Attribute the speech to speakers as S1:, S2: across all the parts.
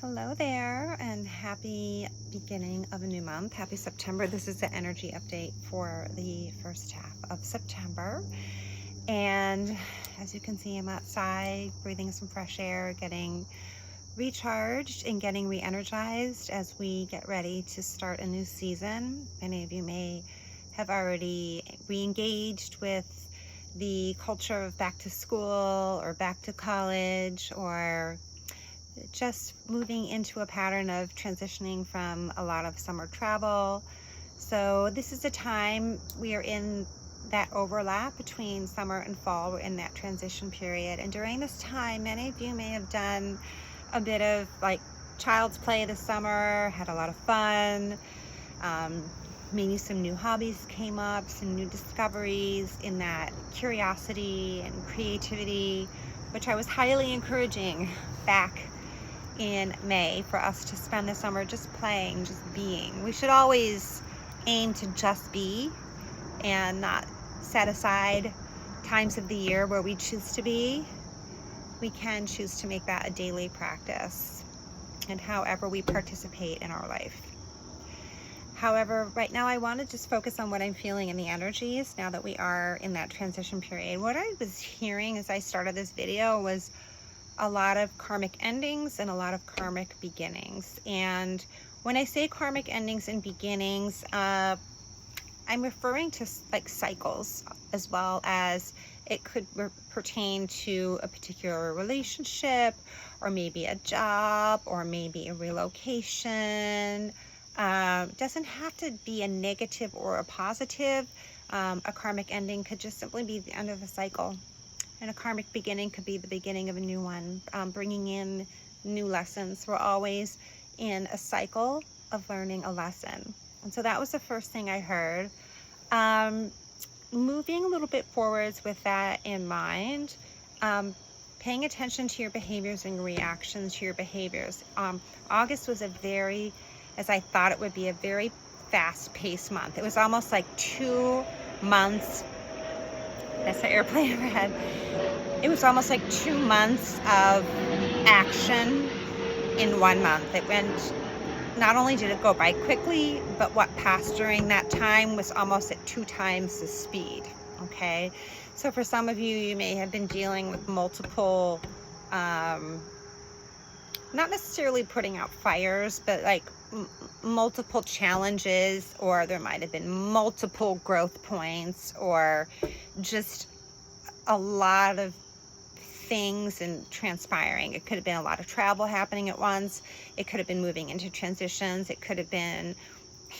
S1: Hello there, and happy beginning of a new month. Happy September. This is the energy update for the first half of September. And as you can see, I'm outside breathing some fresh air, getting recharged and getting re-energized as we get ready to start a new season. Many of you may have already re-engaged with the culture of back to school or back to college, or just moving into a pattern of transitioning from a lot of summer travel. So this is a time we are in that overlap between summer and fall. We're in that transition period, and during this time many of you may have done a bit of like child's play this summer, had a lot of fun. Maybe some new hobbies came up, some new discoveries in that curiosity and creativity, which I was highly encouraging back in May for us to spend the summer just playing, just being. We should always aim to just be and not set aside times of the year where we choose to be. We can choose to make that a daily practice and however we participate in our life. However, right now I want to just focus on what I'm feeling in the energies now that we are in that transition period. What I was hearing as I started this video was a lot of karmic endings and a lot of karmic beginnings. And when I say karmic endings and beginnings, I'm referring to like cycles, as well as it could pertain to a particular relationship, or maybe a job, or maybe a relocation. Doesn't have to be a negative or a positive. A karmic ending could just simply be the end of a cycle. And a karmic beginning could be the beginning of a new one, bringing in new lessons. We're always in a cycle of learning a lesson. And so that was the first thing I heard. Moving a little bit forwards with that in mind, paying attention to your behaviors and reactions to your behaviors. August was as I thought it would be, a very fast-paced month. It was almost like 2 months. That's the airplane overhead. It was almost like 2 months of action in 1 month. It went, not only did it go by quickly, but what passed during that time was almost at 2 times the speed. Okay, so for some of you, you may have been dealing with multiple, not necessarily putting out fires, but like multiple challenges, or there might have been multiple growth points, or just a lot of things and transpiring. It could have been a lot of travel happening at once. It could have been moving into transitions. It could have been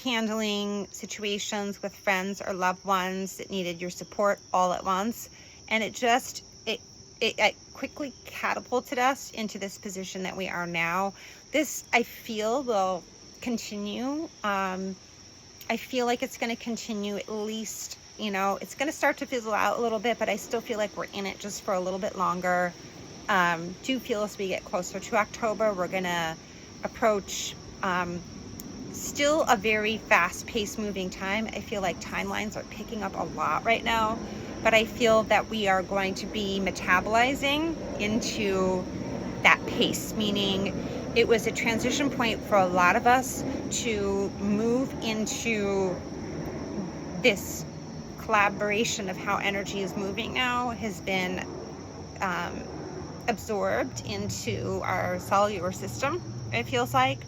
S1: handling situations with friends or loved ones that needed your support all at once. And it quickly catapulted us into this position that we are now. This, I feel, will continue. I feel like it's going to continue at least, it's going to start to fizzle out a little bit, but I still feel like we're in it just for a little bit longer. Do feel as we get closer to October, we're going to approach still a very fast-paced moving time. I feel like timelines are picking up a lot right now, but I feel that we are going to be metabolizing into that pace, meaning it was a transition point for a lot of us to move into this collaboration of how energy is moving now, has been absorbed into our cellular system, it feels like.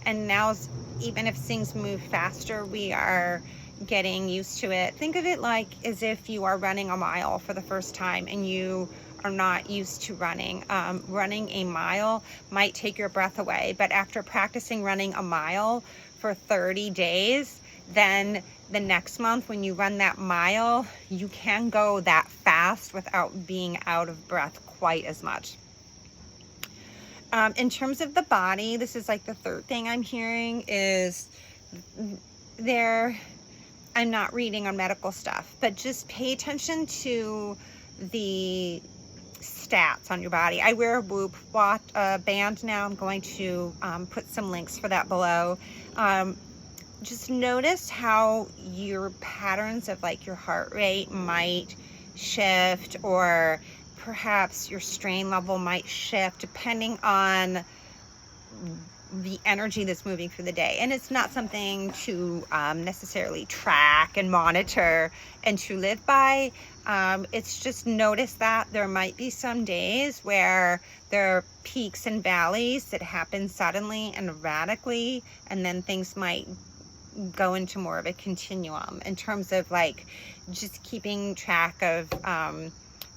S1: And now, even if things move faster, we are getting used to it. Think of it like as if you are running a mile for the first time and you are not used to running. Running a mile might take your breath away, but after practicing running a mile for 30 days, then the next month when you run that mile, you can go that fast without being out of breath quite as much. In terms of the body, this is like the third thing I'm hearing is I'm not reading on medical stuff, but just pay attention to the stats on your body. I wear a Whoop watch band now. I'm going to put some links for that below. Just notice how your patterns of like your heart rate might shift, or perhaps your strain level might shift depending on the energy that's moving through the day. And it's not something to necessarily track and monitor and to live by. It's just notice that there might be some days where there are peaks and valleys that happen suddenly and erratically, and then things might go into more of a continuum in terms of like just keeping track of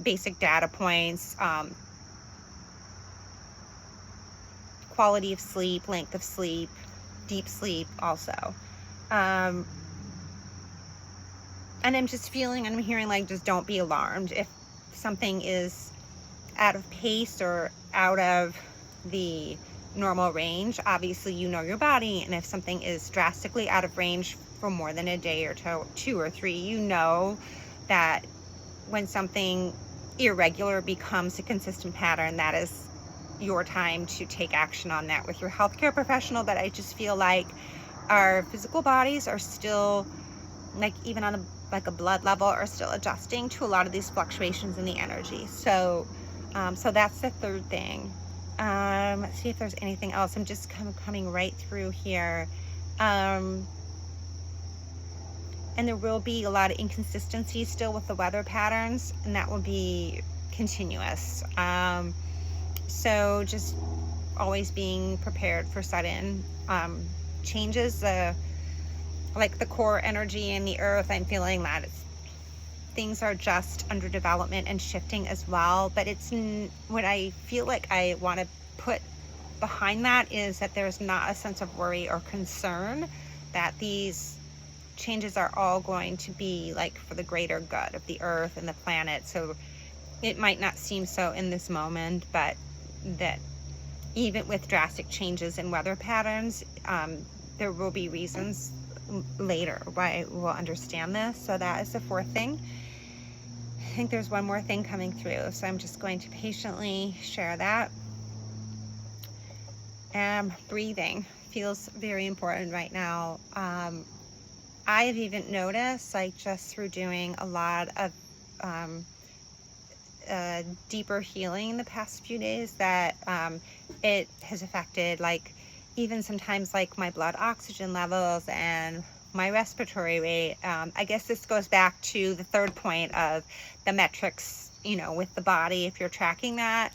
S1: basic data points, quality of sleep, length of sleep, deep sleep also. And I'm just feeling, I'm hearing like, just don't be alarmed if something is out of pace or out of the normal range. Obviously, you know your body, and if something is drastically out of range for more than a day or two or three, you know that when something irregular becomes a consistent pattern, that is your time to take action on that with your healthcare professional. But I just feel like our physical bodies are still, like even on a blood level, are still adjusting to a lot of these fluctuations in the energy. So so that's the third thing. Let's see if there's anything else. I'm just kind of coming right through here. And there will be a lot of inconsistencies still with the weather patterns, and that will be continuous. So just always being prepared for sudden changes. Like the core energy in the earth, I'm feeling that things are just under development and shifting as well. But it's what I feel like I want to put behind that is that there's not a sense of worry or concern, that these changes are all going to be like for the greater good of the earth and the planet. So it might not seem so in this moment, but that even with drastic changes in weather patterns, there will be reasons later why we'll understand this. So that is the fourth thing. I think there's one more thing coming through, so I'm just going to patiently share that. Breathing feels very important right now. I have even noticed, like just through doing a lot of deeper healing in the past few days, that it has affected, like even sometimes like my blood oxygen levels and my respiratory rate. I guess this goes back to the third point of the metrics, you know, with the body, if you're tracking that.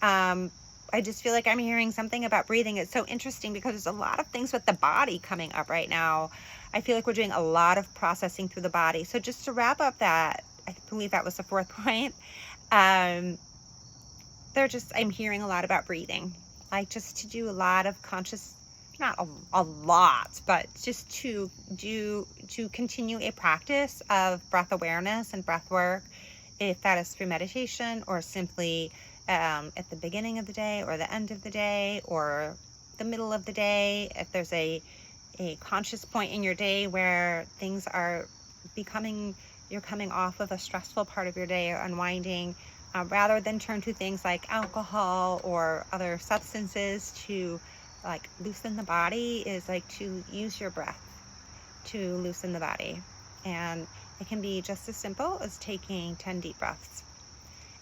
S1: I just feel like I'm hearing something about breathing. It's so interesting because there's a lot of things with the body coming up right now. I feel like we're doing a lot of processing through the body. So just to wrap up that, I believe that was the fourth point. I'm hearing a lot about breathing, like just to do a lot of conscious, not a lot, but just to continue a practice of breath awareness and breath work, if that is through meditation or simply at the beginning of the day or the end of the day or the middle of the day. If there's a conscious point in your day where things are you're coming off of a stressful part of your day or unwinding, rather than turn to things like alcohol or other substances to like loosen the body, is like to use your breath to loosen the body. And it can be just as simple as taking 10 deep breaths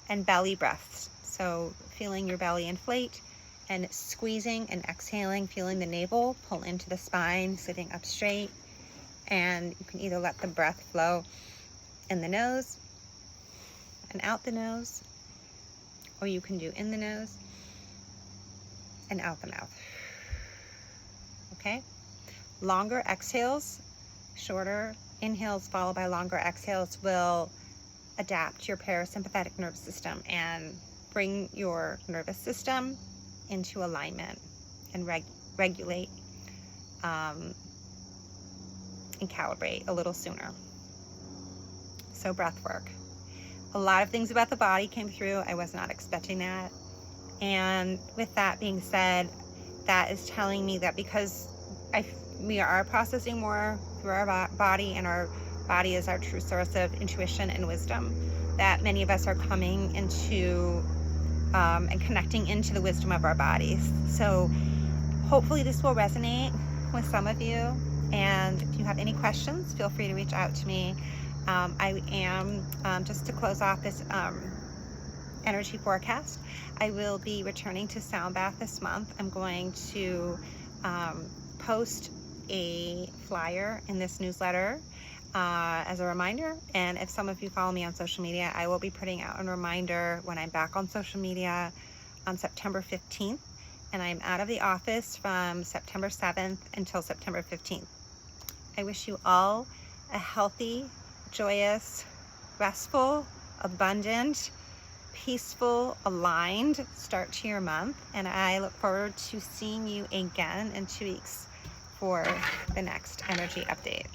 S1: and belly breaths. So feeling your belly inflate and squeezing and exhaling, feeling the navel pull into the spine, sitting up straight. And you can either let the breath flow in the nose and out the nose, or you can do in the nose and out the mouth. Okay? Longer exhales, shorter inhales followed by longer exhales will adapt your parasympathetic nervous system and bring your nervous system into alignment and regulate and calibrate a little sooner. So breath work. A lot of things about the body came through. I was not expecting that. And with that being said, that is telling me that because we are processing more through our body, and our body is our true source of intuition and wisdom, that many of us are coming into and connecting into the wisdom of our bodies. So hopefully this will resonate with some of you. And if you have any questions, feel free to reach out to me. I am, just to close off this energy forecast. I will be returning to Sound Bath this month. I'm going to post a flyer in this newsletter as a reminder, and if some of you follow me on social media, I will be putting out a reminder when I'm back on social media on September 15th, and I'm out of the office from September 7th until September 15th. I wish you all a healthy, joyous, restful, abundant, peaceful, aligned start to your month, and I look forward to seeing you again in 2 weeks for the next energy update.